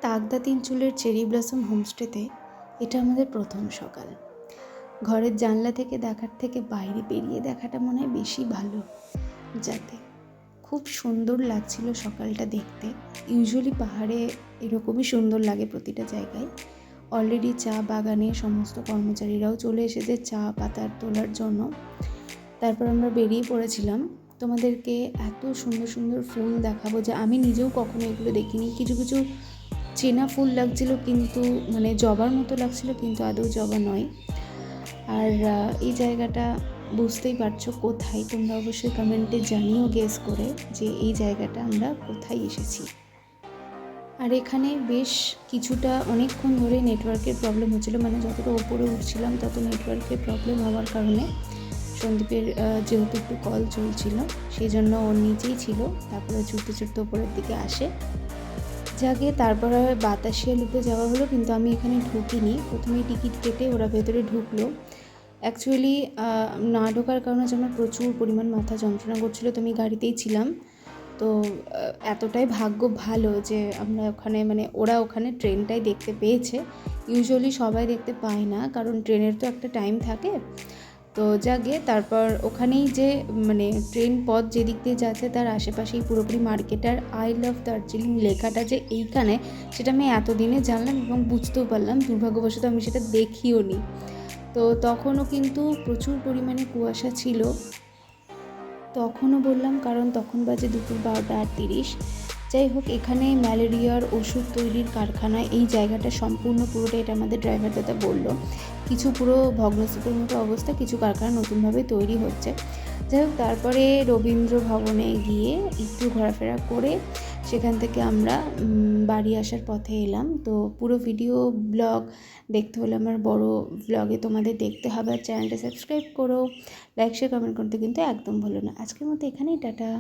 Takdah তিনচুলের cherry blossom হোমস্টেতে এটা আমাদের প্রথম সকাল। ঘরের জানলা থেকে দেখার থেকে বাইরে বেরিয়ে দেখাটা মনে হয় বেশি ভালো। যাতে খুব সুন্দর লাগছিল সকালটা দেখতে। ইউজুয়ালি পাহাড়ে এরকমই সুন্দর লাগে প্রতিটা জায়গায়। অলরেডি চা বাগানে সমস্ত কর্মচারীরাও চলে এসেছে চা পাতা তোলার জন্য। তারপর আমরা বেরিয়ে পড়েছিলাম। তোমাদেরকে এত সুন্দর সুন্দর ফুল দেখাবো যে আমি নিজেও কখনো এগুলো দেখিনি। কিছু কিছু চেনা ফুল লাগছিল, কিন্তু মানে জবার মতো লাগছিল, কিন্তু আদৌ জবা নয়। আর এই জায়গাটা বুঝতেই পারছো কোথায়। তোমরা অবশ্যই কমেন্টে জানিও গেস করে যে এই জায়গাটা আমরা কোথায় এসেছি। আর এখানে বেশ কিছুটা অনেকক্ষণ ধরে নেটওয়ার্কের প্রবলেম হচ্ছিলো, মানে যতটা ওপরে উঠছিলাম তত নেটওয়ার্কের প্রবলেম হওয়ার কারণে সন্দীপের যেহেতু একটু কল চলছিল সেই জন্য ওর নিচেই ছিল। তারপরে ছুটতে ছুটতে ওপরের দিকে আসে। যাকে তারপরে বাতাসিয়া লুপে যাওয়া হলো, কিন্তু আমি এখানে ঢুকিনি। প্রথমেই টিকিট কেটে ওরা ভেতরে ঢুকলো। অ্যাকচুয়ালি না ঢোকার কারণে যে আমার প্রচুর পরিমাণ মাথা যন্ত্রণা করছিলো, তো আমি গাড়িতেই ছিলাম। তো এতটাই ভাগ্য ভালো যে আমরা ওখানে মানে ওরা ওখানে ট্রেনটাই দেখতে পেয়েছে। ইউজুয়ালি সবাই দেখতে পায় না, কারণ ট্রেনের তো একটা টাইম থাকে। তো যাকে তারপর ওখানেই যে মানে ট্রেন পথ যেদিক দিয়ে যাচ্ছে তার আশেপাশেই পুরোপুরি মার্কেট। আর আই লাভ দার্জিলিং লেখাটা যে এইখানে, সেটা আমি এতদিনে জানলাম এবং বুঝতেও পারলাম। দুর্ভাগ্যবশত আমি সেটা দেখিও নি। তো তখনও কিন্তু প্রচুর পরিমাণে কুয়াশা ছিল। তখনও বললাম, কারণ তখন বাজে দুপুর 12:30। যাই হোক, এখানে ম্যালেরিয়ার ওষুধ তৈরির কারখানা, এই জায়গাটা সম্পূর্ণ পুরোটা, এটা আমাদের ড্রাইভার দাদা বললো। কিছু পুরো ভগ্নস্তূপের মতো অবস্থা, কিছু কারখানা নতুনভাবে তৈরি হচ্ছে। যাই হোক, তারপরে রবীন্দ্র ভবনে গিয়ে একটু ঘোরাফেরা করে সেখান থেকে আমরা বাড়ি আসার পথে এলাম। তো পুরো ভিডিও ব্লগ দেখতে হলে আমার বড় ব্লগে তোমাদের দেখতে হবে। আর চ্যানেলটা সাবস্ক্রাইব করো, লাইক শেয়ার কমেন্ট করতে কিন্তু একদম ভুলো না। আজকের মতো এখানেই টাটা।